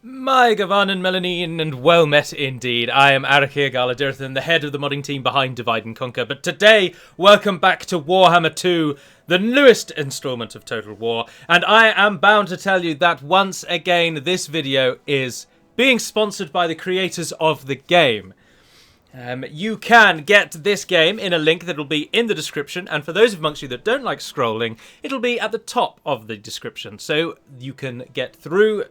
My Gavanen Melanin, and well met indeed. I am Arakir Galadirthan, the head of the modding team behind Divide and Conquer. But today, welcome back to Warhammer II, the newest installment of Total War. And I am bound to tell you that once again, this video is being sponsored by the creators of the game. You can get this game in a link that will be in the description, and for those amongst you that don't like scrolling, it'll be at the top of the description, so you can get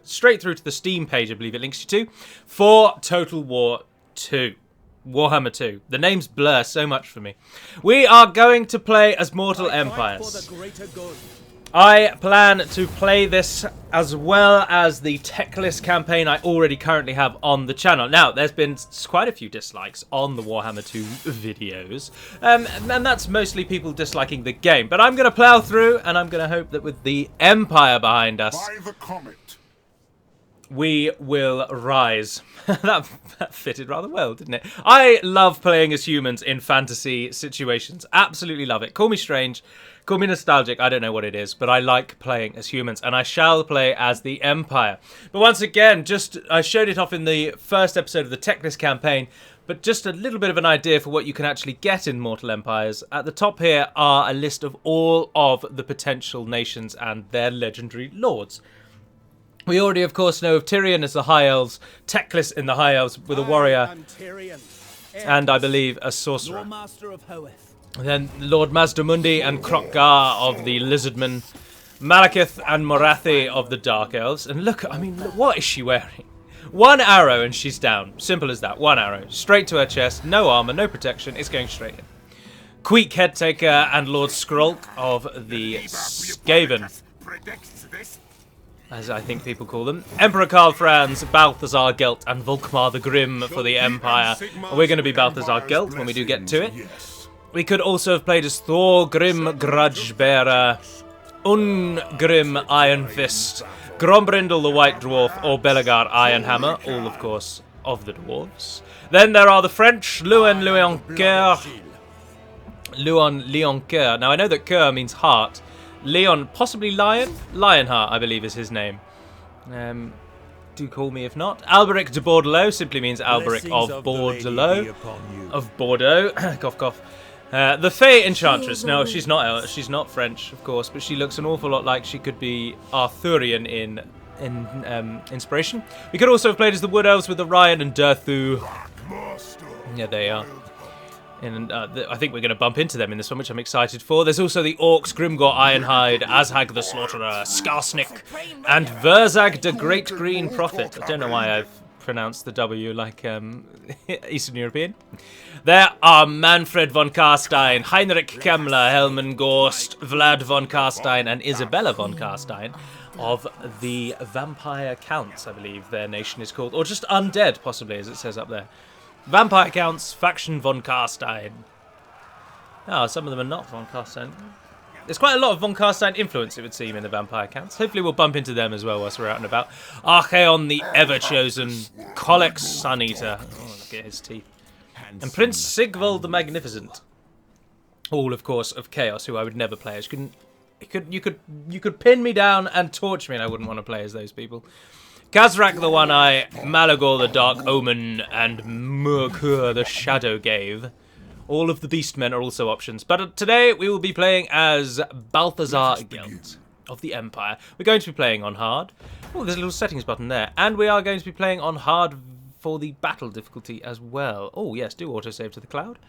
straight through to the Steam page, I believe it links you to, for Total War 2. Warhammer 2. The names blur so much for me. We are going to play as mortal empires. I plan to play this as well as the Techlist campaign I already currently have on the channel. Now, there's been quite a few dislikes on the Warhammer 2 videos, and that's mostly people disliking the game. But I'm going to plow through, and I'm going to hope that with the Empire behind us, By the comet, we will rise. that fitted rather well, didn't it? I love playing as humans in fantasy situations. Absolutely love it. Call me strange. Call me nostalgic, I don't know what it is, but I like playing as humans, and I shall play as the Empire. But once again, I showed it off in the first episode of the Techlist campaign, but just a little bit of an idea for what you can actually get in Mortal Empires. At the top here are a list of all of the potential nations and their legendary lords. We already, of course, know of Tyrion as the High Elves, Techlist in the High Elves with a warrior, and I believe a sorcerer. Then Lord Mazdamundi and Krokgar of the Lizardmen, Malekith and Morathi of the Dark Elves. And look, I mean, what is she wearing? One arrow and she's down. Simple as that. One arrow. Straight to her chest. No armor, no protection. It's going straight in. Queek Headtaker and Lord Skrolk of the Skaven, as I think people call them. Emperor Karl Franz, Balthazar Gelt, and Volkmar the Grim for the Empire. We're going to be Balthazar Gelt when we do get to it. We could also have played as Thor, Grim Grudgebearer, Ungrim Iron Fist, Grombrindle the White Dwarf, or Belegar Ironhammer, all of course of the dwarves. Then there are the French, Luan Leoncoeur. Now I know that Coeur means heart. Leon, possibly Lion? Lionheart, I believe is his name. Do call me if not. Alberic de Bordelot simply means Alberic of Bordelot. Of Bordeaux. Cough, cough. The Fey Enchantress. No, she's not French, of course, but she looks an awful lot like she could be Arthurian in inspiration. We could also have played as the Wood Elves with Orion and Durthu. Yeah, they are. And I think we're going to bump into them in this one, which I'm excited for. There's also the Orcs, Grimgor Ironhide, Azhag the Slaughterer, Skarsnik, and Verzag the Great Green Prophet. I don't know why I've pronounced the W like Eastern European. There are Manfred von Karstein, Heinrich Kemmler, Helman Gorst, Vlad von Karstein, and Isabella von Karstein of the Vampire Counts, I believe their nation is called. Or just Undead, possibly, as it says up there. Vampire Counts, Faction von Karstein. Oh, some of them are not von Karstein. There's quite a lot of von Karstein influence, it would seem, in the Vampire Counts. Hopefully we'll bump into them as well whilst we're out and about. Archeon the Ever-Chosen, Kolex Sun-Eater. Oh, look at his teeth. And Prince Sigvald the Magnificent. All, of course, of Chaos, who I would never play as. You could pin me down and torch me, and I wouldn't want to play as those people. Kazrak the One-Eye, Malagor the Dark Omen, and Murkur the Shadow Gave. All of the Beastmen are also options. But today we will be playing as Balthazar Gelt of the Empire. We're going to be playing on hard. Oh, there's a little settings button there. And we are going to be playing on hard for the battle difficulty as well. Oh, yes, do autosave to the cloud.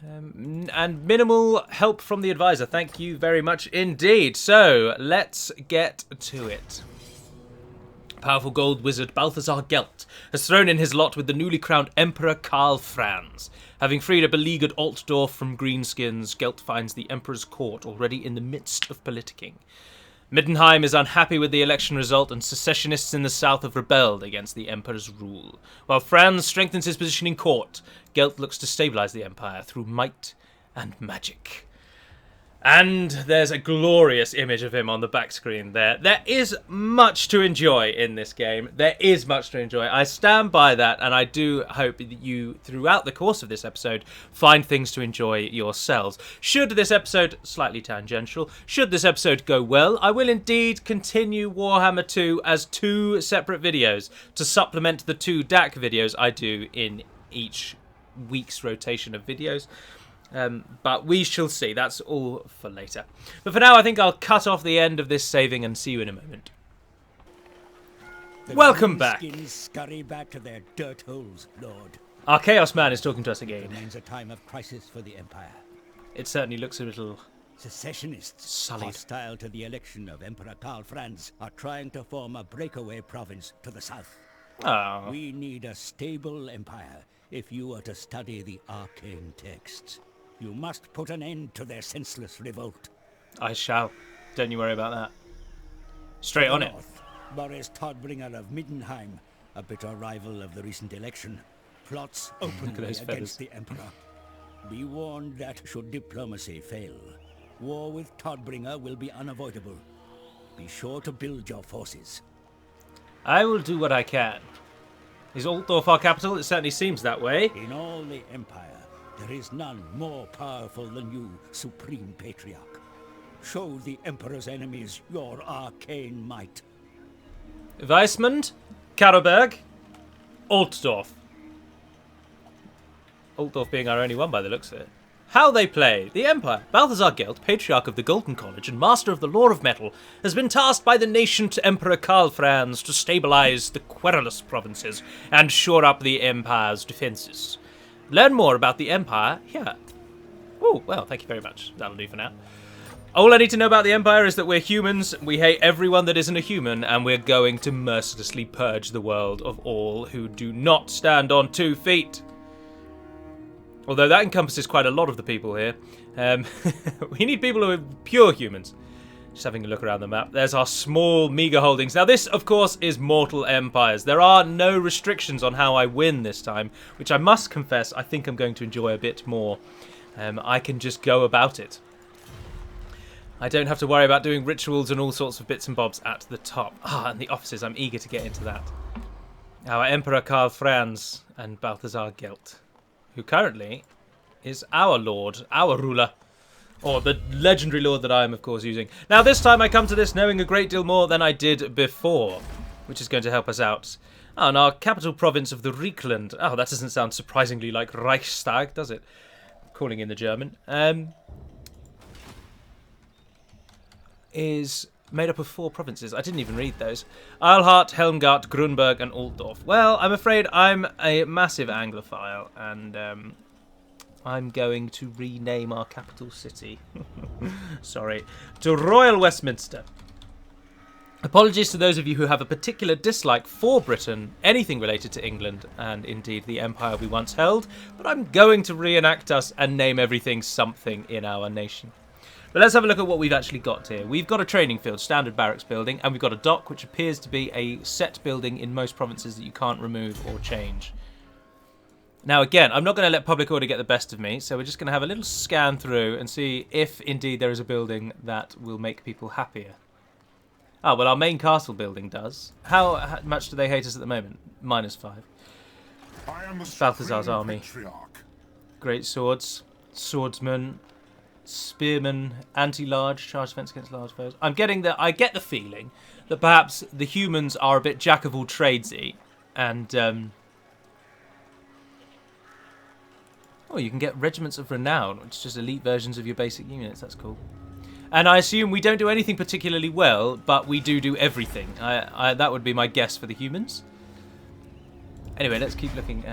And minimal help from the advisor. Thank you very much indeed. So, let's get to it. Powerful gold wizard Balthazar Gelt has thrown in his lot with the newly crowned Emperor Karl Franz. Having freed a beleaguered Altdorf from greenskins, Gelt finds the Emperor's court already in the midst of politicking. Middenheim is unhappy with the election result, and secessionists in the south have rebelled against the Emperor's rule. While Franz strengthens his position in court, Gelt looks to stabilize the Empire through might and magic. And there's a glorious image of him on the back screen there. There is much to enjoy in this game. There is much to enjoy. I stand by that, and I do hope that you, throughout the course of this episode, find things to enjoy yourselves. Should this episode, slightly tangential, should this episode go well, I will indeed continue Warhammer 2 as 2 separate videos to supplement the 2 DAC videos I do in each week's rotation of videos. But we shall see. That's all for later. But for now, I think I'll cut off the end of this saving and see you in a moment. Welcome back. Scurry back to their dirt holes, Lord. Our Chaos Man is talking to us again. It remains a time of crisis for the Empire. It certainly looks a little Secessionists, sullied. hostile to the election of Emperor Karl Franz, are trying to form a breakaway province to the south. Oh. We need a stable empire if you are to study the arcane texts. You must put an end to their senseless revolt. I shall. Don't you worry about that. Straight on it. North, Boris Todbringer of Middenheim, a bitter rival of the recent election, plots openly against the Emperor. Be warned that should diplomacy fail, war with Todbringer will be unavoidable. Be sure to build your forces. I will do what I can. Is Altdorf our capital? It certainly seems that way. In all the Empire, there is none more powerful than you, Supreme Patriarch. Show the Emperor's enemies your arcane might. Weismund, Karlberg, Altdorf. Altdorf being our only one by the looks of it. How they play. The Empire. Balthazar Gelt, Patriarch of the Golden College and Master of the Law of Metal, has been tasked by the nascent Emperor Karl Franz to stabilize the querulous provinces and shore up the Empire's defenses. Learn more about the Empire here. Oh, well, thank you very much. That'll do for now. All I need to know about the Empire is that we're humans, we hate everyone that isn't a human, and we're going to mercilessly purge the world of all who do not stand on 2 feet. Although that encompasses quite a lot of the people here. We need people who are pure humans. Just having a look around the map. There's our small, meager holdings. Now this, of course, is Mortal Empires. There are no restrictions on how I win this time, which I must confess I think I'm going to enjoy a bit more. I can just go about it. I don't have to worry about doing rituals and all sorts of bits and bobs at the top. Ah, and the offices. I'm eager to get into that. Our Emperor Karl Franz and Balthazar Gelt, who currently is our lord, our ruler. Or the legendary lord that I am, of course, using. Now, this time I come to this knowing a great deal more than I did before, which is going to help us out. Oh, and our capital province of the Riekland. Oh, that doesn't sound surprisingly like Reichstag, does it? Calling in the German. Is made up of 4 provinces. I didn't even read those. Eilhart, Helmgart, Grunberg, and Altdorf. Well, I'm afraid I'm a massive Anglophile, and I'm going to rename our capital city. Sorry. To Royal Westminster. Apologies to those of you who have a particular dislike for Britain, anything related to England, and indeed the empire we once held, but I'm going to reenact us and name everything something in our nation. But let's have a look at what we've actually got here. We've got a training field, standard barracks building, and we've got a dock, which appears to be a set building in most provinces that you can't remove or change. Now, again, I'm not going to let public order get the best of me, so we're just going to have a little scan through and see if, indeed, there is a building that will make people happier. Oh, well, our main castle building does. How much do they hate us at the moment? -5. I am the Balthazar's army. Patriarch. Great swords, swordsmen, spearmen, anti-large, charge defense against large foes. I get the feeling that perhaps the humans are a bit jack of all tradesy, and oh, you can get regiments of renown, which is just elite versions of your basic units. That's cool. And I assume we don't do anything particularly well, but we do everything. That would be my guess for the humans. Anyway, let's keep looking.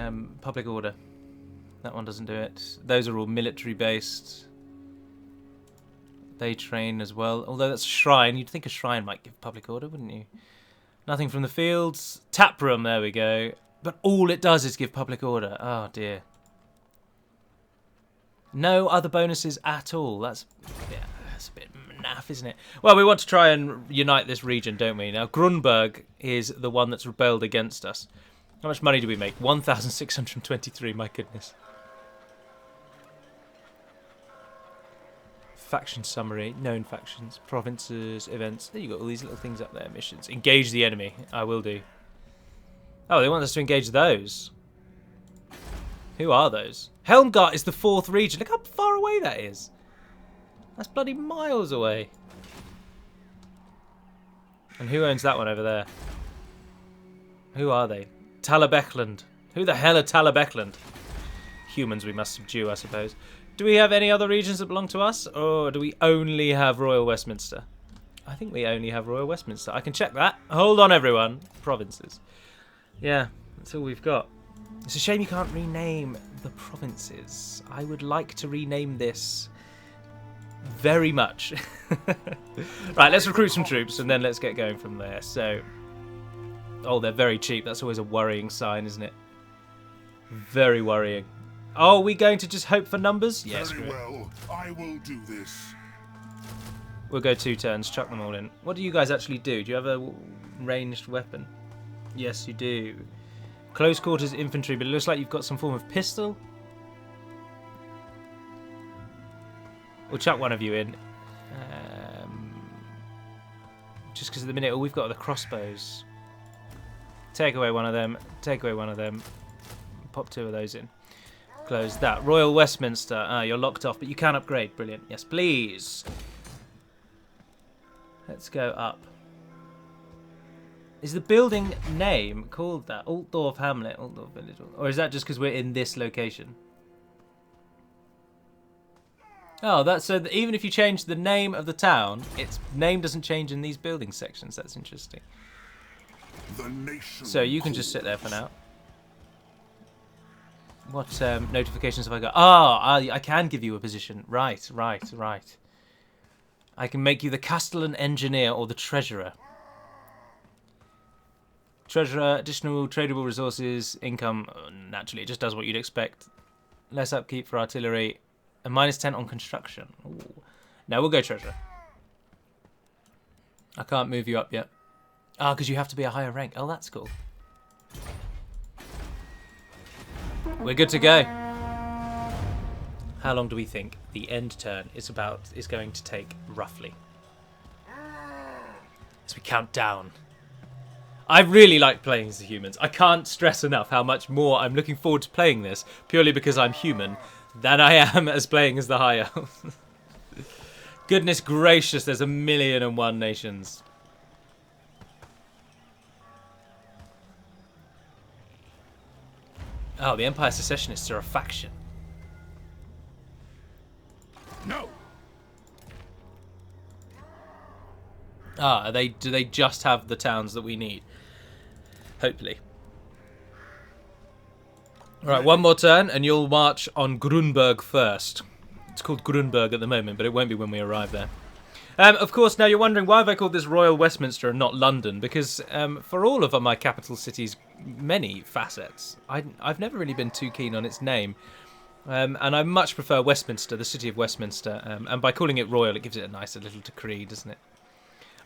Public order. That one doesn't do it. Those are all military-based. They train as well. Although that's a shrine. You'd think a shrine might give public order, wouldn't you? Nothing from the fields. Tap room, there we go. But all it does is give public order. Oh, dear. No other bonuses at all. That's a bit naff, isn't it? Well, we want to try and unite this region, don't we? Now, Grunberg is the one that's rebelled against us. How much money do we make? 1,623, my goodness. Faction summary, known factions, provinces, events. There you got all these little things up there. Missions. Engage the enemy. I will do. Oh, they want us to engage those. Who are those? Helmgart is the 4th region. Look how far away that is. That's bloody miles away. And who owns that one over there? Who are they? Talabecland. Who the hell are Talabecland? Humans we must subdue, I suppose. Do we have any other regions that belong to us? Or do we only have Royal Westminster? I think we only have Royal Westminster. I can check that. Hold on, everyone. Provinces. Yeah, that's all we've got. It's a shame you can't rename the provinces. I would like to rename this very much. Right, let's recruit some troops and then let's get going from there. So, oh, they're very cheap. That's always a worrying sign, isn't it? Very worrying. Oh, are we going to just hope for numbers? Yes. Very well, I will do this. We'll go 2 turns, chuck them all in. What do you guys actually do? Do you have a ranged weapon? Yes, you do. Close quarters infantry, but it looks like you've got some form of pistol. We'll chuck one of you in. Just because at the minute all we've got are the crossbows. Take away one of them. Take away one of them. Pop 2 of those in. Close that. Royal Westminster. Ah, you're locked off, but you can upgrade. Brilliant. Yes, please. Let's go up. Is the building name called that? Altdorf Hamlet, Altdorf Village, or is that just because we're in this location? Oh, that's so that even if you change the name of the town, its name doesn't change in these building sections. That's interesting. So you can just sit there for now. What notifications have I got? Ah, I can give you a position. Right. I can make you the Castellan Engineer or the Treasurer. Treasurer, additional tradable resources, income. Naturally, it just does what you'd expect. Less upkeep for artillery. And -10 on construction. Ooh. No, we'll go Treasurer. I can't move you up yet. Ah, because you have to be a higher rank. Oh, that's cool. We're good to go. How long do we think the end turn is going to take, roughly? As we count down. I really like playing as the humans. I can't stress enough how much more I'm looking forward to playing this, purely because I'm human, than I am as playing as the High Elves. Goodness gracious, there's 1,000,001 nations. Oh, the Empire Secessionists are a faction. No. Ah, do they just have the towns that we need? Hopefully. Right, one more turn, and you'll march on Grunberg first. It's called Grunberg at the moment, but it won't be when we arrive there. Of course, now you're wondering, why have I called this Royal Westminster and not London? Because for all of my capital cities' many facets, I've never really been too keen on its name. And I much prefer Westminster, the city of Westminster. And by calling it Royal, it gives it a nicer little decree, doesn't it?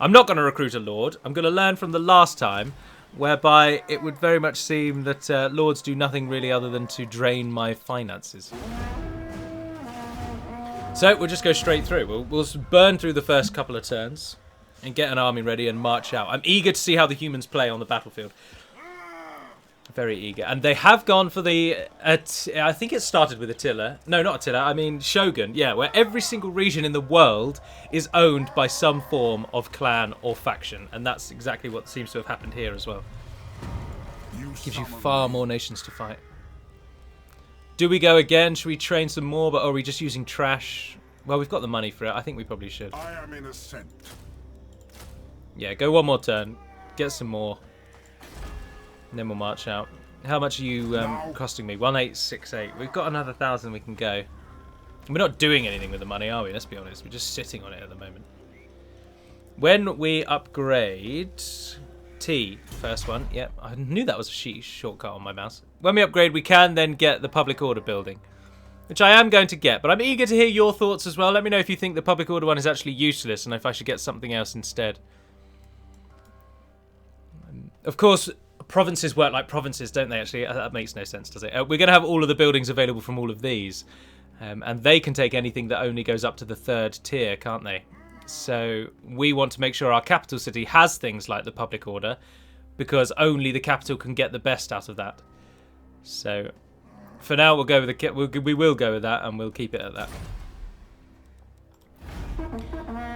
I'm not going to recruit a lord. I'm going to learn from the last time, whereby it would very much seem that lords do nothing really other than to drain my finances. So we'll just go straight through. We'll burn through the first couple of turns and get an army ready and march out. I'm eager to see how the humans play on the battlefield. Very eager. And they have gone for the... I think it started with Attila. No, not Attila. I mean Shogun. Yeah, where every single region in the world is owned by some form of clan or faction. And that's exactly what seems to have happened here as well. It gives you far more nations to fight. Do we go again? Should we train some more? But are we just using trash? Well, we've got the money for it. I think we probably should. I am in ascent. Yeah, go one more turn. Get some more. And then we'll march out. How much are you costing me? 1868. We've got another 1,000 we can go. We're not doing anything with the money, are we? Let's be honest. We're just sitting on it at the moment. When we upgrade... T, first one. Yep, I knew that was a shortcut on my mouse. When we upgrade, we can then get the public order building, which I am going to get. But I'm eager to hear your thoughts as well. Let me know if you think the public order one is actually useless and if I should get something else instead. Of course, provinces work like provinces, don't they, actually? That makes no sense, does it? We're going to have all of the buildings available from all of these. And they can take anything that only goes up to the 3rd tier, can't they? So we want to make sure our capital city has things like the public order, because only the capital can get the best out of that. So for now, we'll go with we will go with that, and we'll keep it at that.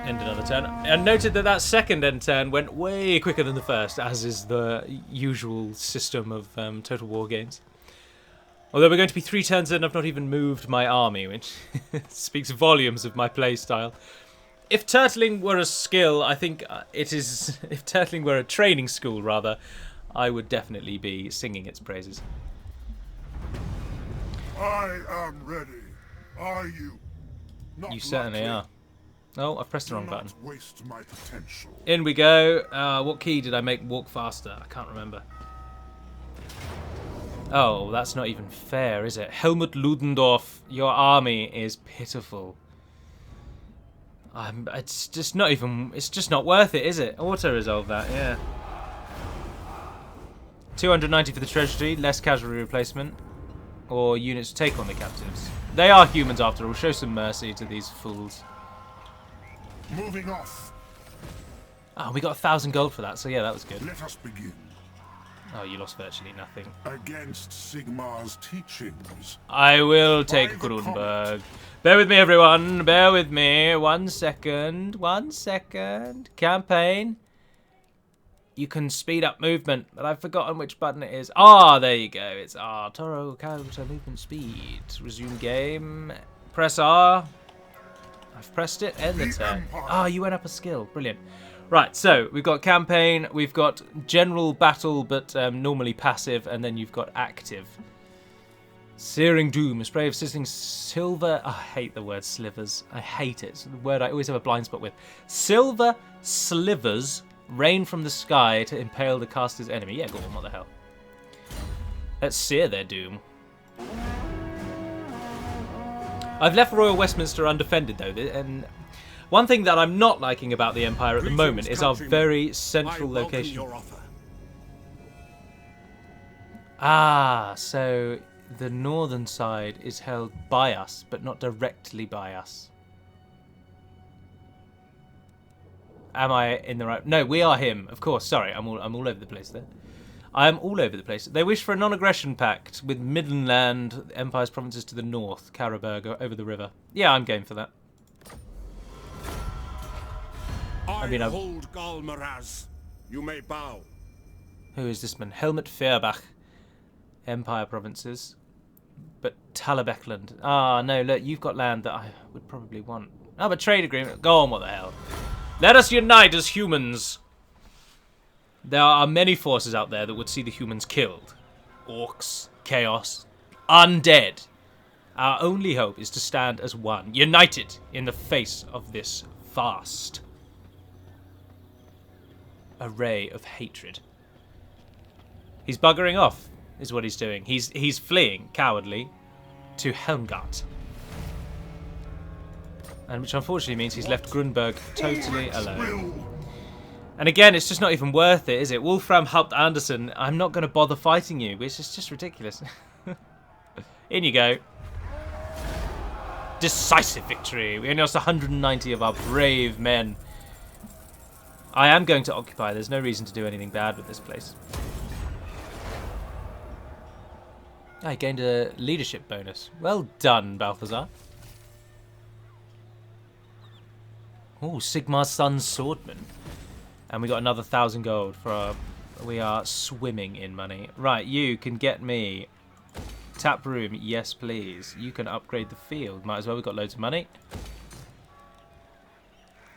End another turn. And noted that that second end turn went way quicker than the first, as is the usual system of Total War games. Although we're going to be 3 turns in, I've not even moved my army, which speaks volumes of my play style. If turtling were a skill, I think it is... If turtling were a training school, rather, I would definitely be singing its praises. I am ready. Are you? Not You certainly likely. are. Oh, I've pressed the Do wrong not button. waste my potential. In we go. What key did I make walk faster? I can't remember. Oh, that's not even fair, is it? Helmut Ludendorff, your army is pitiful. It's just not even... It's just not worth it, is it? Auto-resolve that, yeah. 290 for the treasury, less cavalry replacement. Or units to take on the captives. They are humans after all. Show some mercy to these fools. Moving off. Oh, we got 1,000 gold for that, so yeah, that was good. Let us begin. Oh, you lost virtually nothing. Against Sigmar's teachings. I will take By the Grunberg. Bear with me, everyone. Bear with me. 1 second. 1 second. Campaign. You can speed up movement, but I've forgotten which button it is. Ah, there you go. It's R. Toro counter movement speed. Resume game. Press R. I've pressed it. End the turn. Ah, you went up a skill. Brilliant. Right, so we've got campaign, we've got general battle, but normally passive, and then you've got active. Searing Doom, a spray of sizzling silver... Oh, I hate the word slivers. I hate it. It's the word I always have a blind spot with. Silver slivers rain from the sky to impale the caster's enemy. Yeah, go on, what the hell. Let's sear their doom. I've left Royal Westminster undefended, though, and... One thing that I'm not liking about the Empire at the moment is our very central location. Ah, so the northern side is held by us, but not directly by us. Am I in the right? No, we are him, of course. Sorry, I'm all over the place there. I am all over the place. They wish for a non-aggression pact with Midland Empire's provinces to the north, Karaberg over the river. Yeah, I'm game for that. I mean, hold Galmaraz. You may bow. Who is this man? Helmut Fairbach. Empire provinces. But Talabekland. Ah, no, look, you've got land that I would probably want. Oh, but trade agreement. Go on, what the hell. Let us unite as humans. There are many forces out there that would see the humans killed. Orcs, chaos, undead. Our only hope is to stand as one, united in the face of this vast array of hatred. He's buggering off, is what he's doing. He's fleeing, cowardly, to Helmgart. And which unfortunately means he's left Grunberg totally alone. And again, it's just not even worth it, is it? Wolfram Haupt Anderson, I'm not going to bother fighting you, which is just ridiculous. In you go. Decisive victory. We only lost 190 of our brave men. I am going to occupy. There's no reason to do anything bad with this place. I gained a leadership bonus. Well done, Balthazar. Oh, Sigmar's son's swordman. And we got another 1,000 gold for our... We are swimming in money. Right, you can get me... Tap room, yes please. You can upgrade the field. Might as well, we've got loads of money.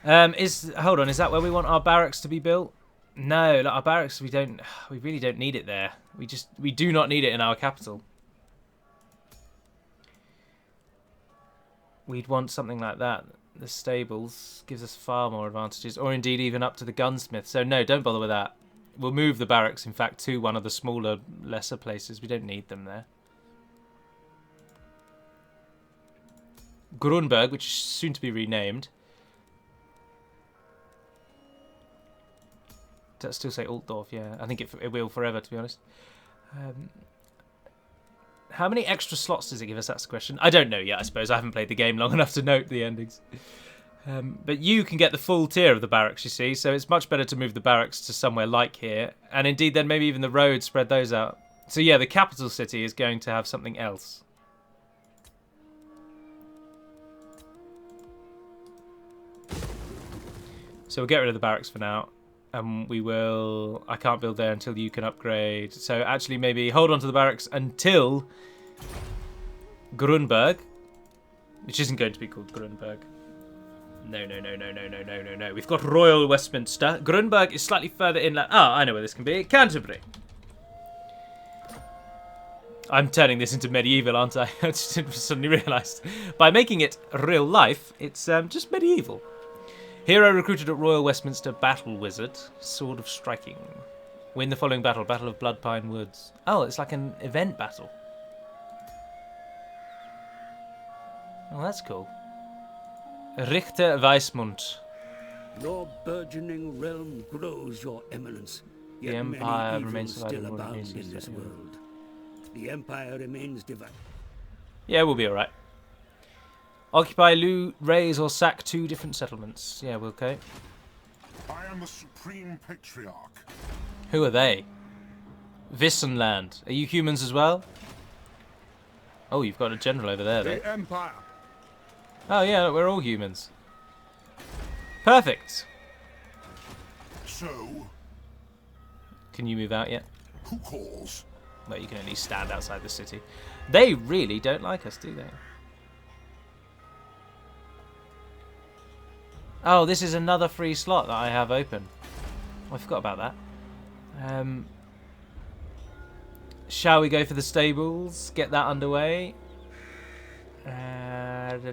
Hold on, is that where we want our barracks to be built? No, like our barracks we really don't need it there. We do not need it in our capital. We'd want something like that. The stables gives us far more advantages, or indeed even up to the gunsmith. So no, don't bother with that. We'll move the barracks, in fact, to one of the smaller, lesser places. We don't need them there. Grunberg, which is soon to be renamed. Does that still say Altdorf? Yeah, I think it will forever, to be honest. How many extra slots does it give us? That's the question. I don't know yet, I suppose. I haven't played the game long enough to note the endings. But you can get the full tier of the barracks, you see, so it's much better to move the barracks to somewhere like here. And indeed, then maybe even the roads, spread those out. So yeah, the capital city is going to have something else. So we'll get rid of the barracks for now. And we will... I can't build there until you can upgrade. So actually maybe hold on to the barracks until Grunberg. Which isn't going to be called Grunberg. No. We've got Royal Westminster. Grunberg is slightly further inland. Ah, I know where this can be. Canterbury. I'm turning this into medieval, aren't I? I just suddenly realised. By making it real life, it's just medieval. Hero recruited at Royal Westminster Battle Wizard. Sword of Striking. Win the following battle. Battle of Bloodpine Woods. Oh, it's like an event battle. Oh, that's cool. Richter Weismund. Your burgeoning realm grows, your eminence. Yet The Empire many remains evils still divided. abound in this world. The Empire remains divided. Yeah, we'll be alright. Occupy, loot, raise, or sack 2 different settlements. Yeah, we're okay. I am the Supreme Patriarch. Who are they? Vissenland. Are you humans as well? Oh, you've got a general over there, though. The Empire. Oh, yeah, look, we're all humans. Perfect. So, Can you move out yet? who calls? Well, you can at least stand outside the city. They really don't like us, do they? Oh, this is another free slot that I have open. Oh, I forgot about that. Shall we go for the stables? Get that underway. Don't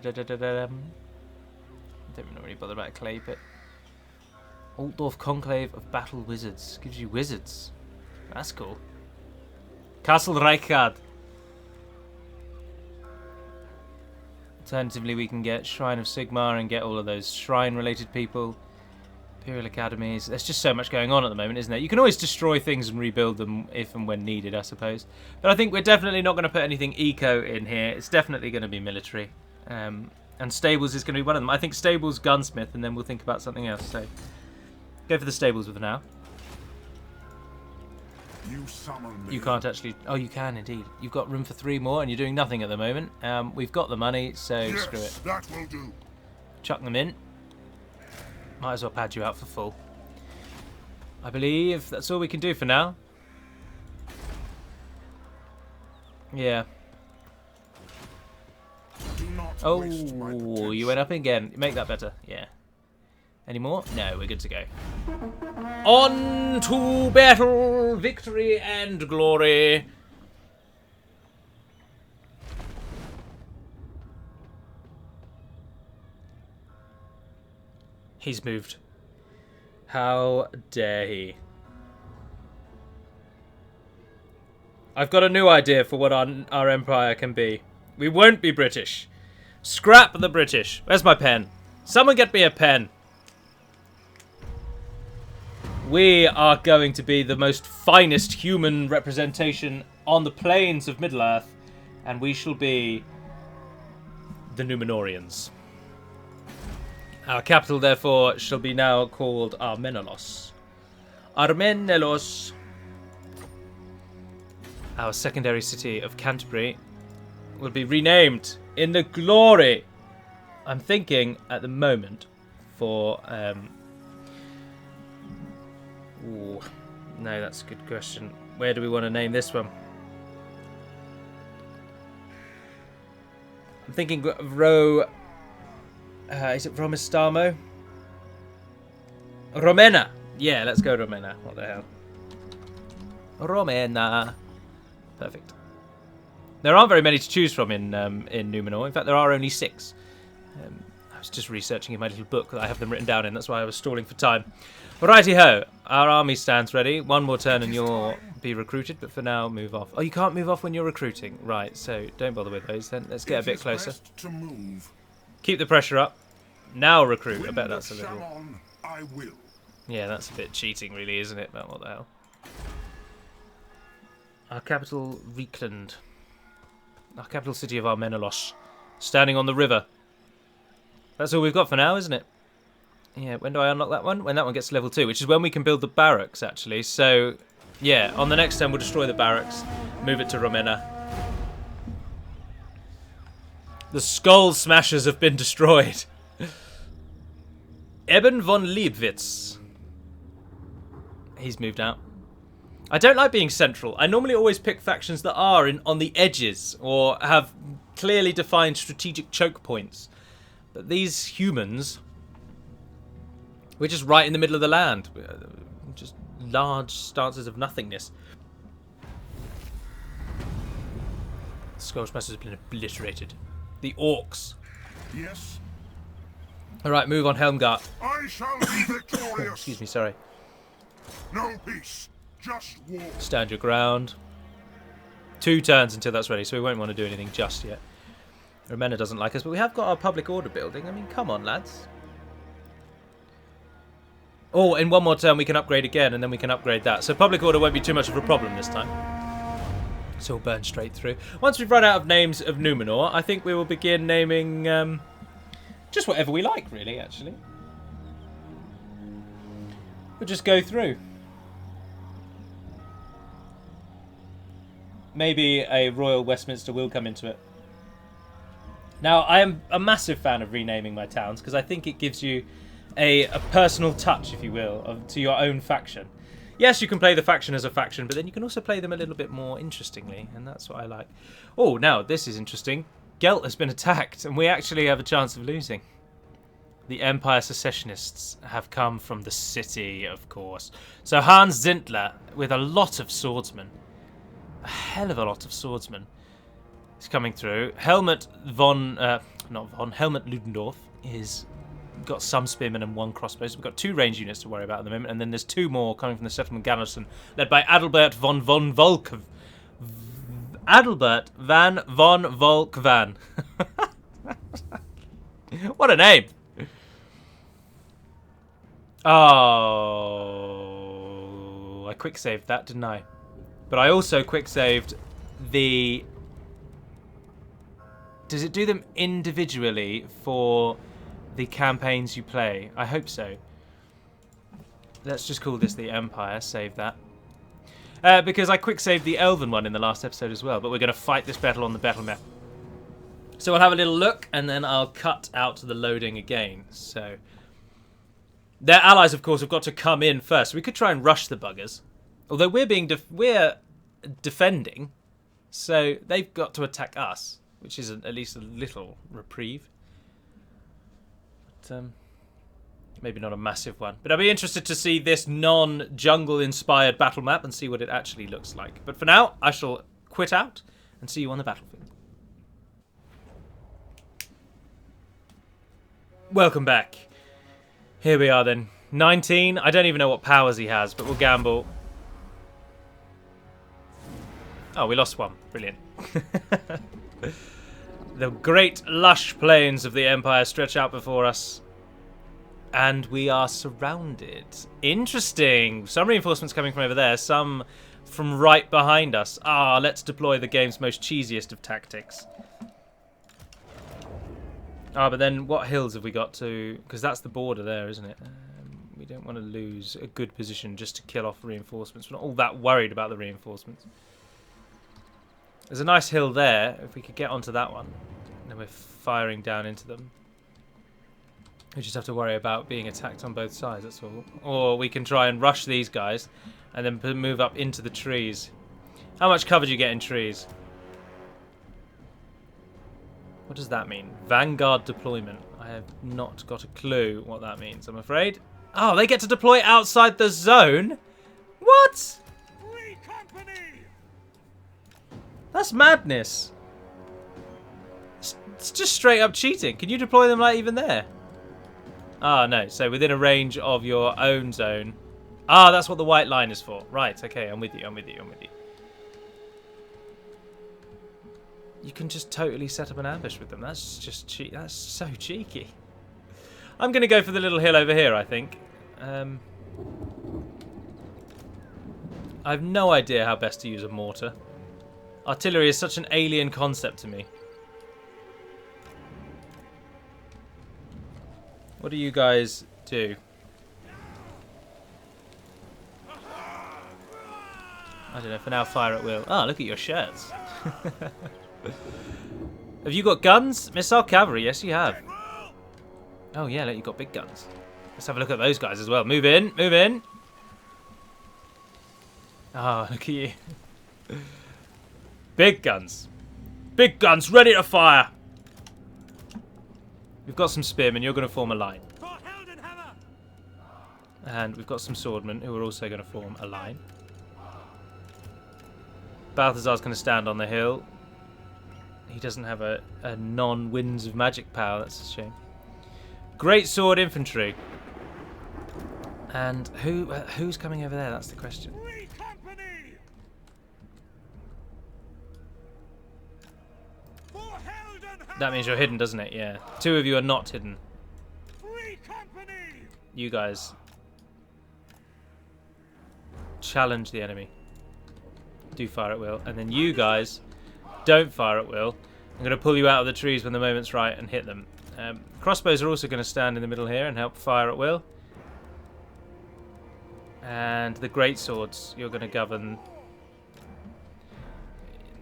really bother about a clay pit. Altdorf Conclave of Battle Wizards. Gives you wizards. That's cool. Castle Reichard. Alternatively, we can get Shrine of Sigmar and get all of those shrine-related people. Imperial Academies. There's just so much going on at the moment, isn't there? You can always destroy things and rebuild them if and when needed, I suppose. But I think we're definitely not going to put anything eco in here. It's definitely going to be military. And stables is going to be one of them. I think stables, gunsmith, and then we'll think about something else. So go for the stables with now. You summon me. You can't actually... Oh, you can indeed. You've got room for 3 more and you're doing nothing at the moment. We've got the money, so Yes, screw it. that will do. Chuck them in. Might as well pad you out for full. I believe that's all we can do for now. Yeah. Do not waste my Oh, potential. you went up again. Make that better. Yeah. Any more? No, we're good to go. On to battle, victory and glory. He's moved. How dare he? I've got a new idea for what our empire can be. We won't be British. Scrap the British. Where's my pen? Someone get me a pen. We are going to be the most finest human representation on the plains of Middle-earth, and we shall be the Númenóreans. Our capital, therefore, shall be now called Armenelos. Armenelos. Our secondary city of Canterbury will be renamed in the glory, I'm thinking, at the moment, for... Ooh, no, that's a good question. Where do we want to name this one? I'm thinking is it Romestamo? Romena. Yeah, let's go Romena. What the hell? Romena. Perfect. There aren't very many to choose from in Númenor. In fact, there are only 6. I was just researching in my little book that I have them written down in. That's why I was stalling for time. Righty-ho. Our army stands ready. One more turn and you'll be recruited. But for now, move off. Oh, you can't move off when you're recruiting. Right, so don't bother with those then. Let's get a bit closer. Best to move. Keep the pressure up. Now recruit. I When bet the that's a little... Shamon, I will. Yeah, that's a bit cheating, really, isn't it? But what the hell? Our capital, Reikland. Our capital city of Armenelos. Standing on the river. That's all we've got for now, isn't it? Yeah, when do I unlock that one? When that one gets to level 2, which is when we can build the barracks, actually. So, yeah, on the next turn we'll destroy the barracks, move it to Ravenna. The Skull Smashers have been destroyed. Eben von Liebwitz. He's moved out. I don't like being central. I normally always pick factions that are on the edges or have clearly defined strategic choke points. But these humans, we're just right in the middle of the land. Just large stances of nothingness. Skull Smashers have been obliterated. The orcs. Yes. Alright, move on Helmgart. I shall be victorious. Excuse me, sorry. No peace, just war. Stand your ground. 2 turns until that's ready, so we won't want to do anything just yet. Ravenna doesn't like us, but we have got our public order building. I mean, come on, lads. Oh, in one more turn we can upgrade again, and then we can upgrade that. So public order won't be too much of a problem this time. So we'll burn straight through. Once we've run out of names of Numenor, I think we will begin naming just whatever we like, really, actually. We'll just go through. Maybe a Royal Westminster will come into it. Now, I am a massive fan of renaming my towns because I think it gives you a personal touch, if you will, to your own faction. Yes, you can play the faction as a faction, but then you can also play them a little bit more interestingly, and that's what I like. Oh, now, this is interesting. Gelt has been attacked, and we actually have a chance of losing. The Empire Secessionists have come from the city, of course. So Hans Zintler, with a lot of swordsmen, a hell of a lot of swordsmen, is coming through. Helmut Ludendorff is got some spearmen and 1 crossbow. So we've got 2 range units to worry about at the moment, and then there's 2 more coming from the settlement garrison, led by Adalbert von Volkvan. Adalbert van von Volkvan. What a name! Oh, I quick saved that, didn't I? But I also quick saved the. Does it do them individually for the campaigns you play? I hope so. Let's just call this the Empire. Save that. Because I quick saved the Elven one in the last episode as well. But we're going to fight this battle on the battle map. So we'll have a little look, and then I'll cut out the loading again. So their allies, of course, have got to come in first. We could try and rush the buggers, although we're defending, so they've got to attack us, which is at least a little reprieve. But maybe not a massive one. But I'll be interested to see this non-jungle-inspired battle map and see what it actually looks like. But for now, I shall quit out and see you on the battlefield. Welcome back. Here we are then. 19. I don't even know what powers he has, but we'll gamble. Oh, we lost 1. Brilliant. The great lush plains of the Empire stretch out before us. And we are surrounded. Interesting. Some reinforcements coming from over there, some from right behind us. Ah, let's deploy the game's most cheesiest of tactics. Ah, but then what hills have we got to... Because that's the border there, isn't it? We don't want to lose a good position just to kill off reinforcements. We're not all that worried about the reinforcements. There's a nice hill there. If we could get onto that one. Then we're firing down into them. We just have to worry about being attacked on both sides, that's all. Or we can try and rush these guys and then move up into the trees. How much cover do you get in trees? What does that mean? Vanguard deployment. I have not got a clue what that means, I'm afraid. Oh, they get to deploy outside the zone? What? That's madness. It's just straight up cheating. Can you deploy them like even there? Ah, no. So within a range of your own zone. Ah, that's what the white line is for. Right, okay. I'm with you. You can just totally set up an ambush with them. That's just cheap. That's so cheeky. I'm going to go for the little hill over here, I think. I have no idea how best to use a mortar. Artillery is such an alien concept to me. What do you guys do? I don't know, for now fire at will. Ah, look at your shirts. Have you got guns? Missile cavalry, yes you have. Oh yeah, look, you've got big guns. Let's have a look at those guys as well. Move in, move in. Ah, look at you. Big guns. Big guns, ready to fire. We've got some spearmen, you're going to form a line. And we've got some swordmen who are also going to form a line. Balthazar's going to stand on the hill. He doesn't have a non-winds of magic power, that's a shame. Great sword infantry. And who's coming over there, that's the question. That means you're hidden, doesn't it? Yeah. 2 of you are not hidden. You guys challenge the enemy. Do fire at will. And then you guys don't fire at will. I'm going to pull you out of the trees when the moment's right and hit them. Crossbows are also going to stand in the middle here and help fire at will. And the great swords, you're going to govern.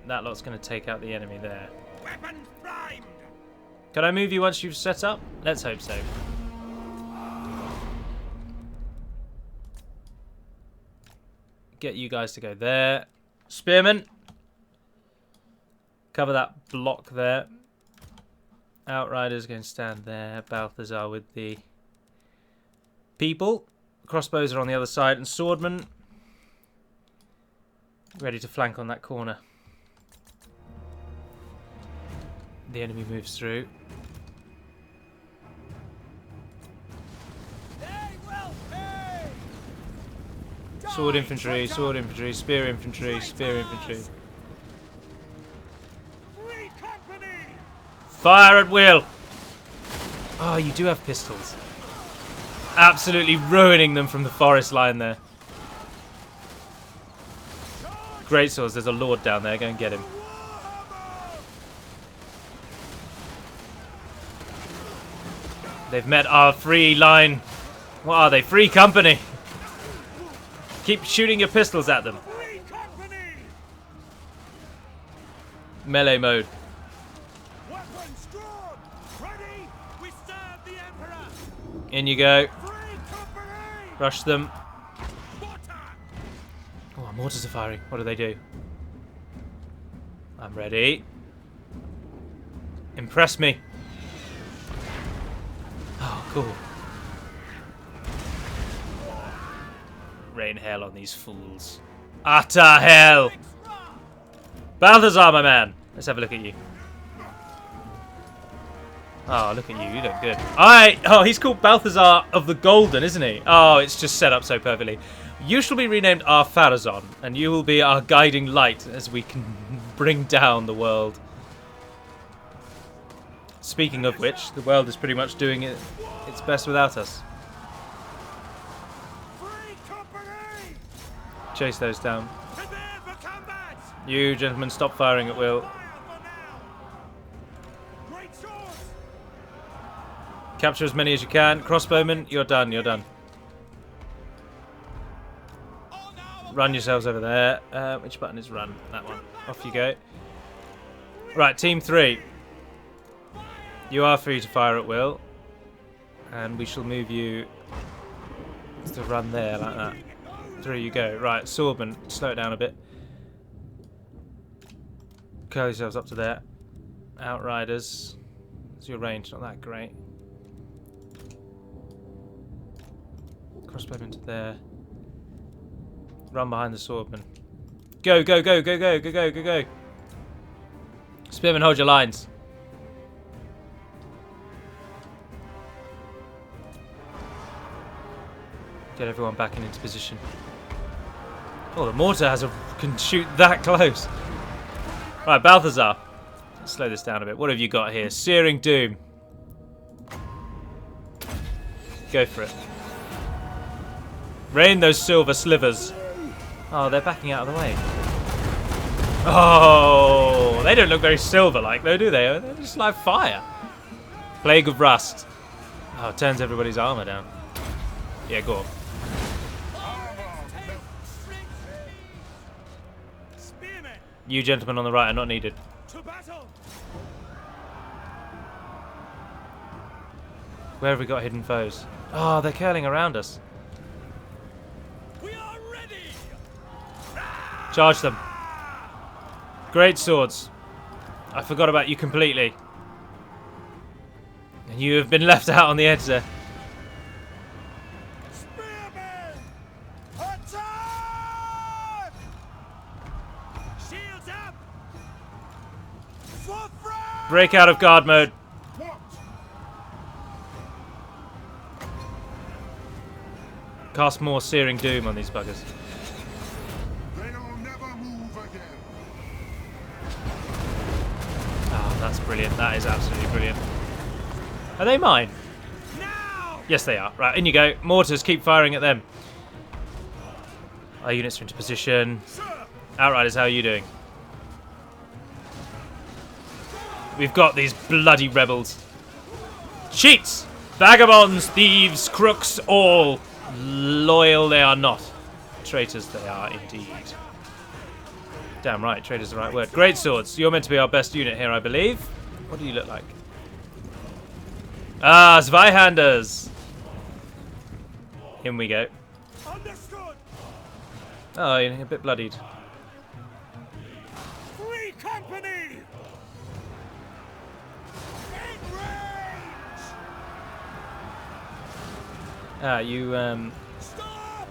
That lot's going to take out the enemy there. Weapons primed. Can I move you once you've set up? Let's hope so. Get you guys to go there. Spearmen. Cover that block there. Outriders going to stand there. Balthazar with the people. Crossbows are on the other side. And swordmen ready to flank on that corner. The enemy moves through. Sword infantry, spear infantry, spear infantry. Fire at will! Oh, you do have pistols. Absolutely ruining them from the forest line there. Great swords, there's a lord down there, go and get him. They've met our free line. What are they? Free company! Keep shooting your pistols at them. Melee mode. In you go. Rush them. Oh, our mortars are firing. What do they do? I'm ready. Impress me. Oh, cool. Rain hell on these fools. Utter hell! Balthazar, my man! Let's have a look at you. Oh, look at you. You look good. Oh, he's called Balthazar of the Golden, isn't he? Oh, it's just set up so perfectly. You shall be renamed our Pharazon, and you will be our guiding light as we can bring down the world. Speaking of which, the world is pretty much doing its best without us. Chase those down. You gentlemen, stop firing at will. Capture as many as you can. Crossbowmen, you're done, you're done. Run yourselves over there. Which button is run? That one. Off you go. Right, team 3. You are free to fire at will. And we shall move you to run there like that. Through you go. Right, swordman, slow it down a bit. Curl yourselves up to there. Outriders. It's your range, not that great. Crossbowman to there. Run behind the swordman. Go, go, go, go, go, go, go, go, go. Spearmen, hold your lines. Get everyone back into position. Oh, the mortar can shoot that close. Right, Balthazar. Let's slow this down a bit. What have you got here? Searing Doom. Go for it. Rain those silver slivers. Oh, they're backing out of the way. Oh, they don't look very silver-like though, do they? They're just like fire. Plague of Rust. Oh, it turns everybody's armor down. Yeah, go on. You gentlemen on the right are not needed. Where have we got hidden foes? Oh, they're curling around us. We are ready. Charge them. Great swords. I forgot about you completely. And you have been left out on the edge there. Spearmen! Attack! Shields up! For France! Break out of guard mode. Cast more Searing Doom on these buggers. They'll never move again. Oh, that's brilliant. That is absolutely brilliant. Are they mine? Now! Yes, they are. Right, in you go. Mortars, keep firing at them. Our units are into position. Outriders, how are you doing? We've got these bloody rebels. Cheats! Vagabonds, thieves, crooks, all. Loyal they are not. Traitors they are indeed. Damn right, traitor's the right word. Great swords. You're meant to be our best unit here, I believe. What do you look like? Ah, Zweihanders. In we go. Understood! Oh, you're a bit bloodied. Free company! In range! Ah, you Stop!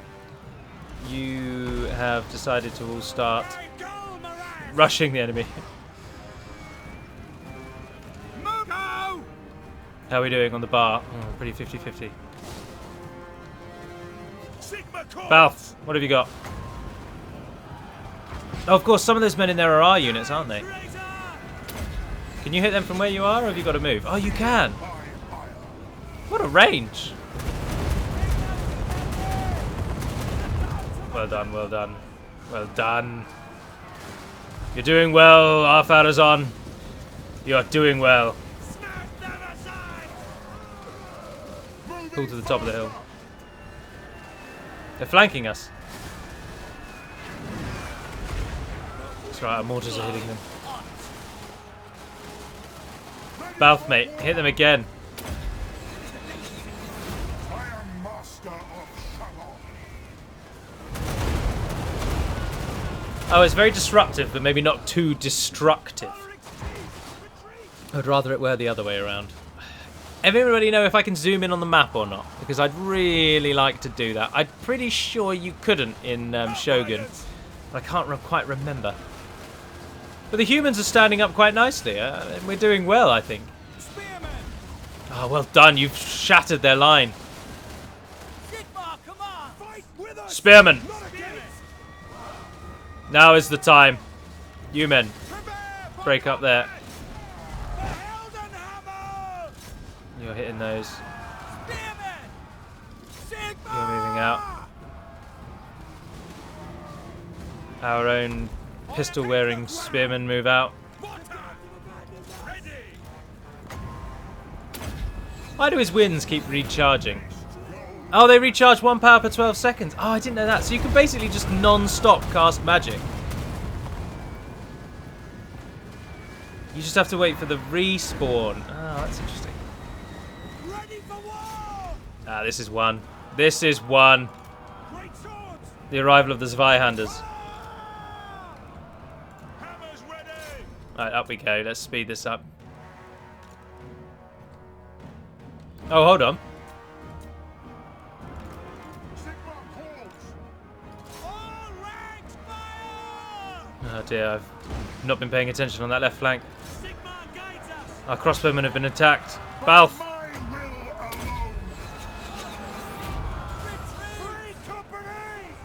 you have decided to all start Galmaraz! rushing the enemy. Move out! How are we doing on the bar? Oh, pretty 50-50. Sigma Corps! Balth, what have you got? Oh, of course, some of those men in there are our units, aren't they? Traitor! Can you hit them from where you are, or have you got to move? Oh, you can. What a range. Well done, well done. Well done. You're doing well, Arfarazon. You are doing well. Smash them aside! Pull to the top of the hill. They're flanking us. That's right, our mortars are hitting them. Balth, mate, hit them again. I am master of Shalom. Oh, it's very disruptive, but maybe not too destructive. I'd rather it were the other way around. Everybody know if I can zoom in on the map or not? Because I'd really like to do that. I'm pretty sure you couldn't in Shogun. But I can't quite remember. But the humans are standing up quite nicely. We're doing well, I think. Spearmen! Oh, well done. You've shattered their line. Sigma, come on! Fight with us! Spearmen, Not against! now is the time. You men, Prepare for break up there. the Heldenhammer! You're hitting those. Spearmen! Sigma! You're moving out. Our own pistol-wearing spearmen move out. Ready! Why do his winds keep recharging? Oh, they recharge 1 power per 12 seconds. Oh, I didn't know that. So you can basically just non-stop cast magic. You just have to wait for the respawn. Oh, that's interesting. Ready for war! Ah, this is one. This is one. Great swords! The arrival of the Zweihanders. Hammers ready! Right, up we go. Let's speed this up. Oh, hold on. Sigma calls. All ranks fire! Oh dear, I've not been paying attention on that left flank. Sigma guides us! Our crossbowmen have been attacked. Balth! My will alone. Free company!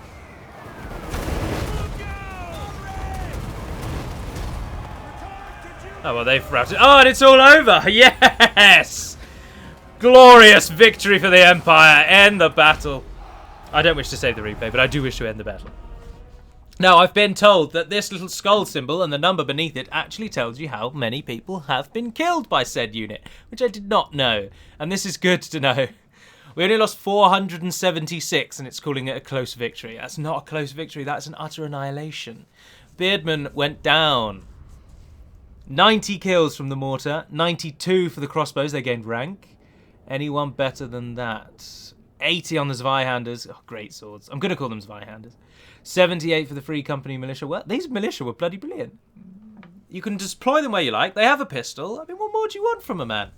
Oh, well, they've routed. Oh, and it's all over! Yes! Glorious victory for the Empire. End the battle. I don't wish to save the replay, but I do wish to end the battle. Now, I've been told that this little skull symbol and the number beneath it actually tells you how many people have been killed by said unit, which I did not know. And this is good to know. We only lost 476 and it's calling it a close victory. That's not a close victory, that's an utter annihilation. Beardman went down. 90 kills from the mortar, 92 for the crossbows, they gained rank. Anyone better than that? 80 on the Zweihanders. Oh, great swords. I'm going to call them Zweihanders. 78 for the Free Company militia. Well, these militia were bloody brilliant. You can deploy them where you like. They have a pistol. I mean, what more do you want from a man?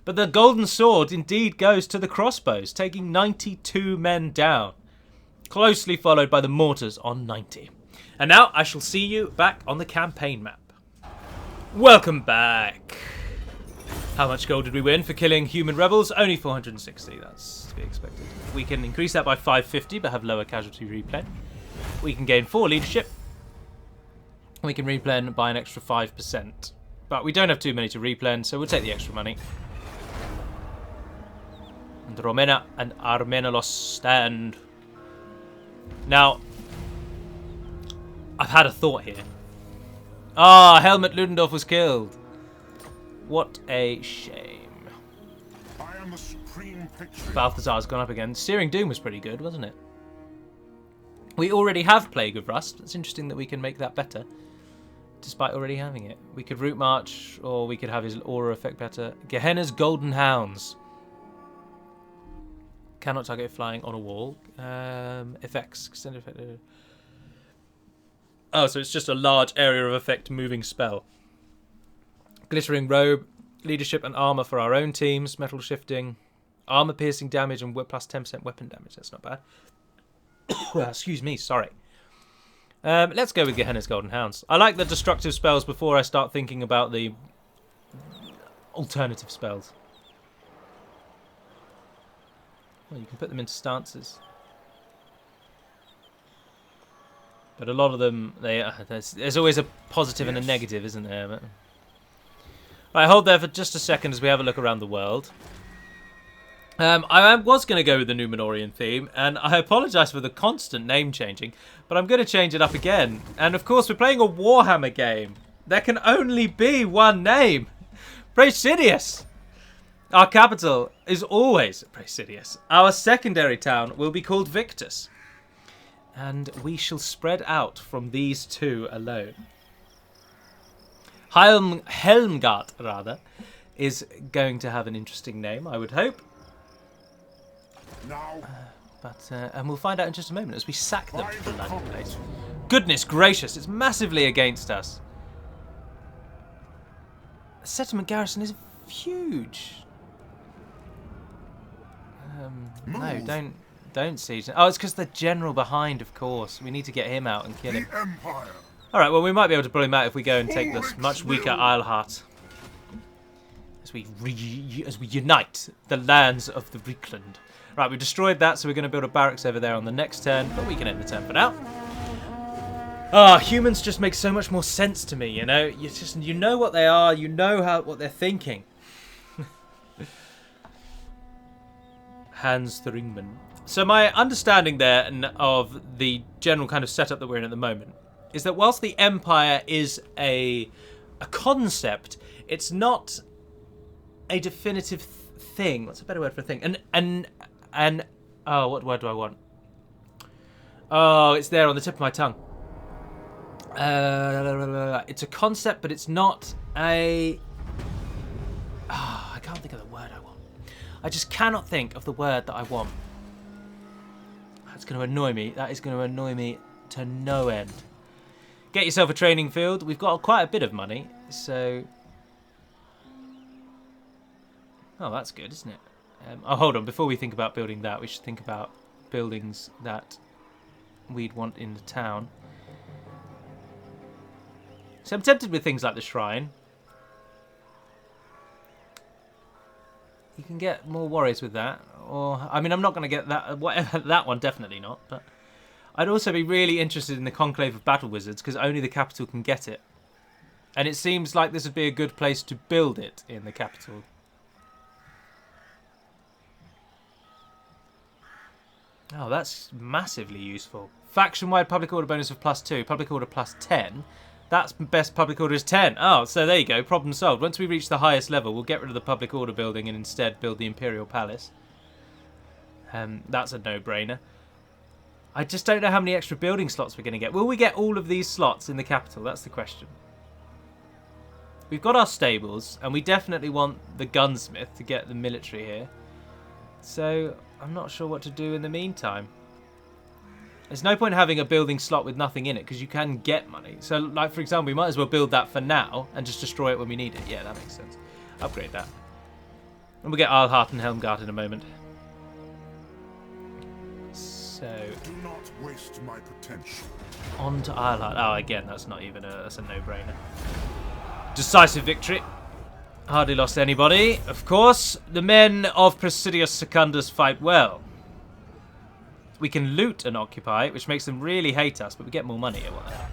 But the golden sword indeed goes to the crossbows, taking 92 men down. Closely followed by the mortars on 90. And now I shall see you back on the campaign map. Welcome back. How much gold did we win for killing human rebels? Only 460. That's to be expected. We can increase that by 550, but have lower casualty replay. We can gain 4 leadership. We can replen by an extra 5%. But we don't have too many to replen, so we'll take the extra money. And Romena and Armenelos stand. Now, I've had a thought here. Ah, Helmut Ludendorff was killed. What a shame. I am the supreme patriot. Balthazar's gone up again. Searing Doom was pretty good, wasn't it? We already have Plague of Rust. It's interesting that we can make that better, despite already having it. We could Route March, or we could have his aura effect better. Gehenna's Golden Hounds. Cannot target flying on a wall. Effects. Extended effect. Oh, so it's just a large area of effect moving spell. Glittering Robe. Leadership and armor for our own teams. Metal shifting. Armor piercing damage and plus 10% weapon damage. That's not bad. Excuse me, sorry. Let's go with Gehenna's Golden Hounds. I like the destructive spells before I start thinking about the alternative spells. Well, you can put them into stances. But a lot of them, there's always a positive and a negative, isn't there? But... Right, hold there for just a second as we have a look around the world. I was going to go with the Numenorian theme, and I apologise for the constant name changing, but I'm going to change it up again. And of course, we're playing a Warhammer game. There can only be one name. Praesidius. Our capital is always Praesidius. Our secondary town will be called Victus. And we shall spread out from these two alone. Helmgart, rather, is going to have an interesting name, I would hope. Now, And we'll find out in just a moment as we sack them to the landing place. Goodness gracious, it's massively against us. The settlement garrison is huge. No, don't siege. Oh, it's because the general behind, of course. We need to get him out and kill him. The Empire. All right, well, we might be able to pull him out if we go and take this much weaker Eilhart. As we unite the lands of the Reikland. Right, we destroyed that, so we're going to build a barracks over there on the next turn, but we can end the turn for now. Ah, humans just make so much more sense to me, you know? You know what they are, you know what they're thinking. Hans Thringman. So my understanding there of the general kind of setup that we're in at the moment is that whilst the Empire is a concept, it's not a definitive thing. What's a better word for a thing? Oh, what word do I want? Oh, it's there on the tip of my tongue. It's a concept, but it's not a... Oh, I can't think of the word I want. I just cannot think of the word that I want. That's going to annoy me. That is going to annoy me to no end. Get yourself a training field. We've got quite a bit of money, so... Oh, that's good, isn't it? Oh, hold on. Before we think about building that, we should think about buildings that we'd want in the town. So I'm tempted with things like the shrine. You can get more warriors with that. Or, I mean, I'm not going to get that, whatever, that one, definitely not. But I'd also be really interested in the Conclave of Battle Wizards, because only the capital can get it. And it seems like this would be a good place to build it in the capital. Oh, that's massively useful. Faction-wide public order bonus of +2. Public order +10. That's best public order is 10. Oh, so there you go. Problem solved. Once we reach the highest level, we'll get rid of the public order building and instead build the Imperial Palace. That's a no-brainer. I just don't know how many extra building slots we're going to get. Will we get all of these slots in the capital? That's the question. We've got our stables, and we definitely want the gunsmith to get the military here. So I'm not sure what to do in the meantime. There's no point having a building slot with nothing in it, because you can get money. So, like, for example, we might as well build that for now and just destroy it when we need it. Yeah, that makes sense. Upgrade that. And we'll get Arlhart and Helmgart in a moment. So, Do not waste my potential. on to Arlhart. Oh, again, that's not even that's a no-brainer. Decisive victory. Hardly lost anybody. Of course, the men of Praesidius Secundus fight well. We can loot and occupy, which makes them really hate us, but we get more money or whatever.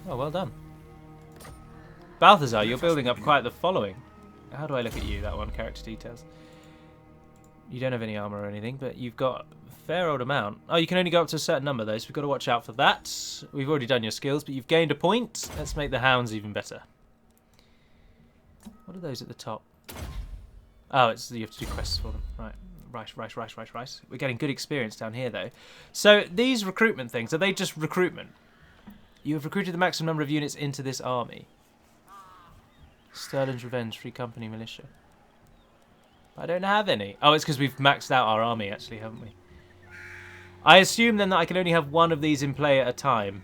Oh, well done. Balthazar, you're building up quite the following. How do I look at you, that one? Character details. You don't have any armor or anything, but you've got a fair old amount. Oh, you can only go up to a certain number, though, so we've got to watch out for that. We've already done your skills, but you've gained a point. Let's make the hounds even better. What are those at the top? Oh, it's you have to do quests for them. Right. Right. We're getting good experience down here, though. So, these recruitment things, are they just recruitment? You have recruited the maximum number of units into this army. Sterling's Revenge, Free Company Militia. I don't have any. Oh, it's because we've maxed out our army, actually, haven't we? I assume, then, that I can only have one of these in play at a time.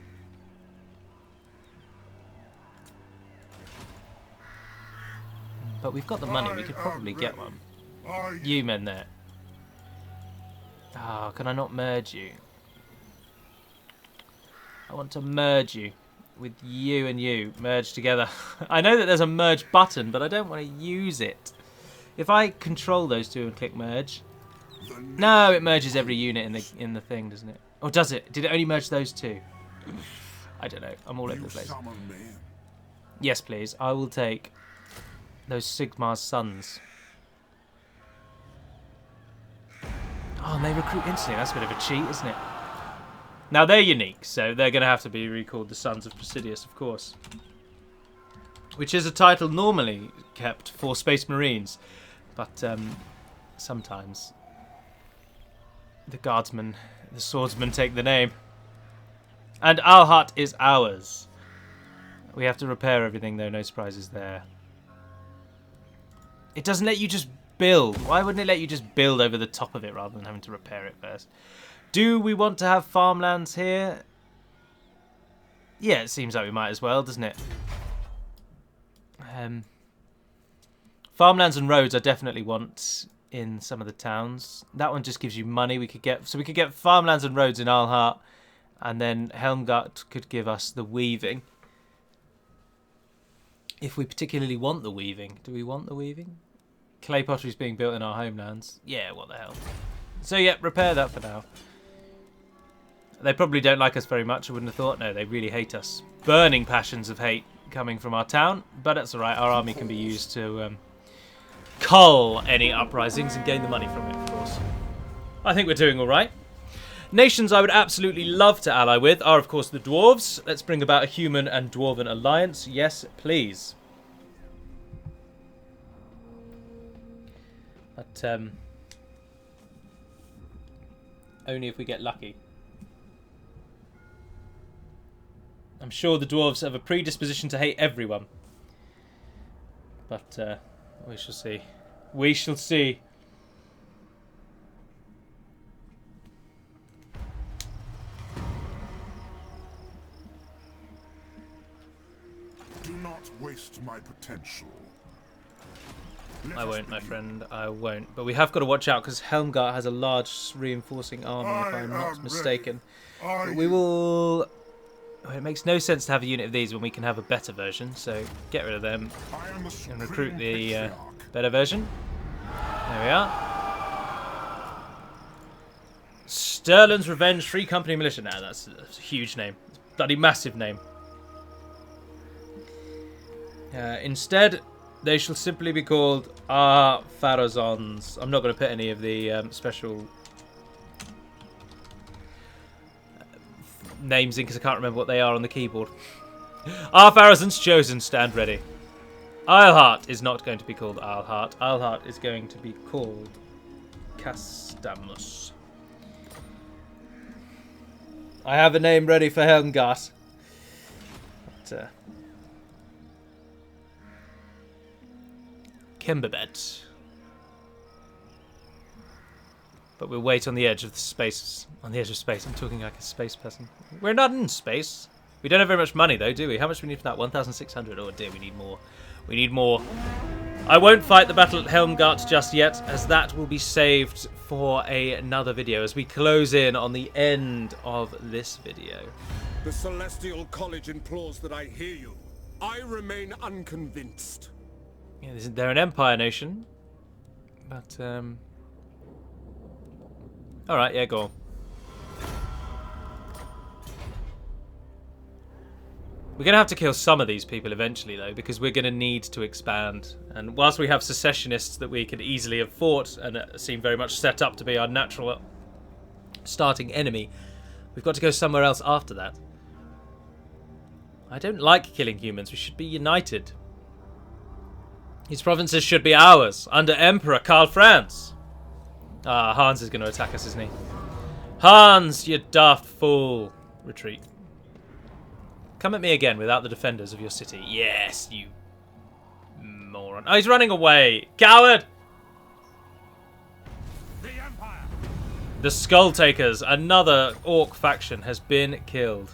But we've got the money. We could probably get one. You men there. Ah, oh, can I not merge you? I want to merge you with you and you. Merge together. I know that there's a merge button, but I don't want to use it. If I control those two and click merge... No, it merges every unit in the thing, doesn't it? Or does it? Did it only merge those two? I don't know. I'm all over the place. Yes, please. I will take those Sigmar's sons. Oh, and they recruit instantly. That's a bit of a cheat, isn't it? Now, they're unique, so they're going to have to be recalled the Sons of Praesidius, of course. Which is a title normally kept for Space Marines. But sometimes the guardsmen, the swordsmen take the name. And Arlhart is ours. We have to repair everything, though. No surprises there. It doesn't let you just build. Why wouldn't it let you just build over the top of it rather than having to repair it first? Do we want to have farmlands here? Yeah, it seems like we might as well, doesn't it? Farmlands and roads I definitely want in some of the towns. That one just gives you money. We could get farmlands and roads in Arlhart, and then Helmgart could give us the weaving. If we particularly want the weaving. Do we want the weaving? Clay pottery is being built in our homelands. Yeah, what the hell. So yeah, repair that for now. They probably don't like us very much, I wouldn't have thought. No, they really hate us. Burning passions of hate coming from our town. But that's alright, our army can be used to cull any uprisings and gain the money from it, of course. I think we're doing alright. Nations I would absolutely love to ally with are, of course, the dwarves. Let's bring about a human and dwarven alliance. Yes, please. But, only if we get lucky. I'm sure the dwarves have a predisposition to hate everyone. But, we shall see. We shall see. Do not waste my potential. I won't, my friend. I won't. But we have got to watch out because Helmgart has a large reinforcing army, if I'm not mistaken. But we will... Well, it makes no sense to have a unit of these when we can have a better version. So get rid of them and recruit the better version. There we are. Sterling's Revenge, Free Company Militia. Now that's a huge name. It's a bloody massive name. Instead, They shall simply be called our Pharazons. I'm not going to put any of the special names in because I can't remember what they are on the keyboard. Our Pharazons chosen, stand ready. Isleheart is not going to be called Isleheart. Isleheart is going to be called Castamus. I have a name ready for Helmgart. But, Kimberbed. But we'll wait on the edge of the space. On the edge of space. I'm talking like a space person. We're not in space. We don't have very much money though, do we? How much do we need for that? 1,600. Oh dear, we need more. We need more. I won't fight the battle at Helmgart just yet, as that will be saved for another video as we close in on the end of this video. The Celestial College implores that I hear you. I remain unconvinced. Yeah, they're an Empire nation. But, alright, yeah, go on. We're going to have to kill some of these people eventually, though, because we're going to need to expand. And whilst we have secessionists that we could easily have fought and seem very much set up to be our natural starting enemy, we've got to go somewhere else after that. I don't like killing humans. We should be united. These provinces should be ours, under Emperor Karl Franz. Ah, Hans is going to attack us, isn't he? Hans, you daft fool. Retreat. Come at me again without the defenders of your city. Yes, you moron. Oh, he's running away. Coward! The Empire! The Skull Takers, another orc faction, has been killed.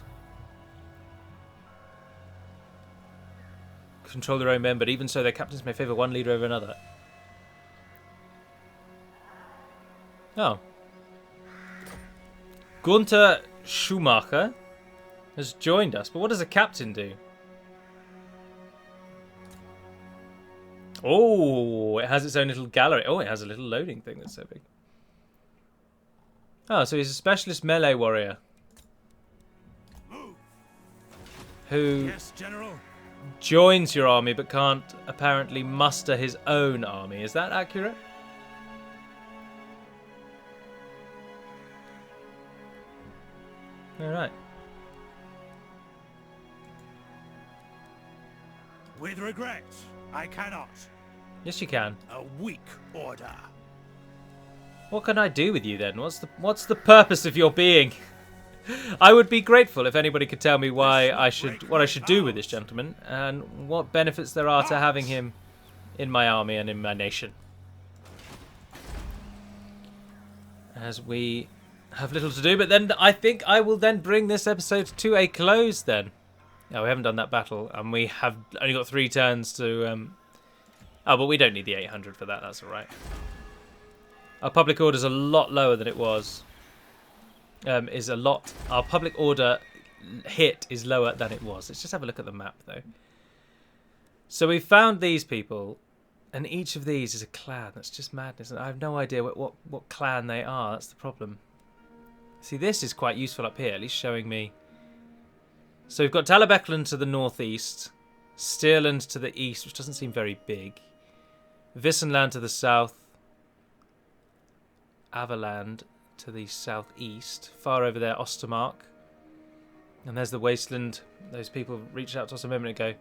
Control their own men, but even so, their captains may favour one leader over another. Oh. Gunther Schumacher has joined us, but what does a captain do? Oh, it has its own little gallery. Oh, it has a little loading thing that's so big. Oh, so he's a specialist melee warrior. Who Yes, General. joins your army but can't apparently muster his own army. Is that accurate? Alright. With regret, I cannot. Yes, you can. A weak order. What can I do with you then? What's the purpose of your being? I would be grateful if anybody could tell me what I should do with this gentleman and what benefits there are to having him in my army and in my nation. As we have little to do, but then I think I will then bring this episode to a close then. No, we haven't done that battle, and we have only got 3 turns to... Oh, but we don't need the 800 for that, that's alright. Our public order is a lot lower than it was. Our public order hit is lower than it was. Let's just have a look at the map, though. So we found these people, and each of these is a clan. That's just madness. I have no idea what clan they are. That's the problem. See, this is quite useful up here, at least showing me... So we've got Talabeclan to the northeast, Stirland to the east, which doesn't seem very big, Vissenland to the south, Avaland to the southeast, far over there, Ostermark, and there's the wasteland. Those people reached out to us a moment ago.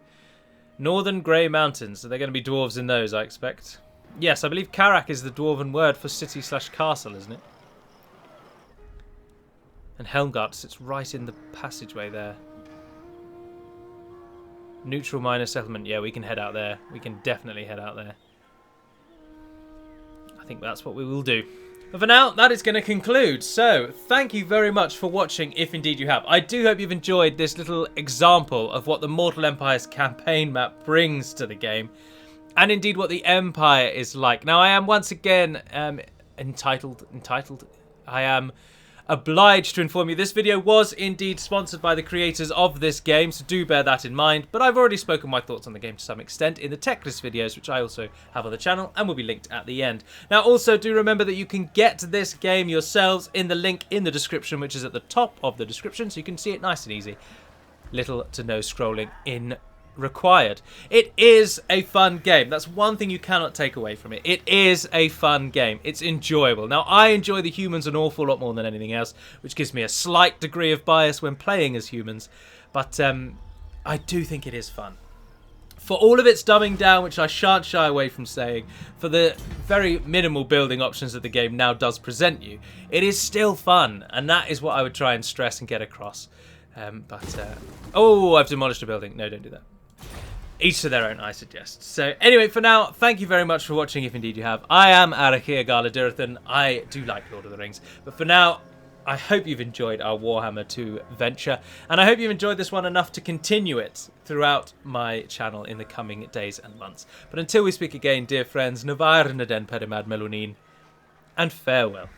Northern Grey Mountains, so they're going to be dwarves in those, I expect. Yes, I believe Karak is the dwarven word for city/castle, isn't it? And Helmgart sits right in the passageway there. Neutral minor settlement. Yeah, we can head out there. We can definitely head out there. I think that's what we will do. But for now, that is going to conclude. So, thank you very much for watching, if indeed you have. I do hope you've enjoyed this little example of what the Mortal Empires campaign map brings to the game. And indeed what the Empire is like. Now, I am once again entitled. I am obliged to inform you this video was indeed sponsored by the creators of this game, so do bear that in mind. But I've already spoken my thoughts on the game to some extent in the tech list videos, which I also have on the channel and will be linked at the end. Now, also do remember that you can get this game yourselves in the link in the description, which is at the top of the description, so you can see it nice and easy. Little to no scrolling required. It is a fun game. That's one thing you cannot take away from it. It is a fun game. It's enjoyable. Now, I enjoy the humans an awful lot more than anything else, which gives me a slight degree of bias when playing as humans, but I do think it is fun. For all of its dumbing down, which I shan't shy away from saying, for the very minimal building options that the game now does present you, it is still fun, and that is what I would try and stress and get across. Oh, I've demolished a building. No, don't do that. Each to their own, I suggest. So anyway, for now, thank you very much for watching, if indeed you have. I am Arachir Galadurathan. I do like Lord of the Rings. But for now, I hope you've enjoyed our Warhammer 2 venture, and I hope you've enjoyed this one enough to continue it throughout my channel in the coming days and months. But until we speak again, dear friends, Navar Naden Perimad Melunin, and farewell.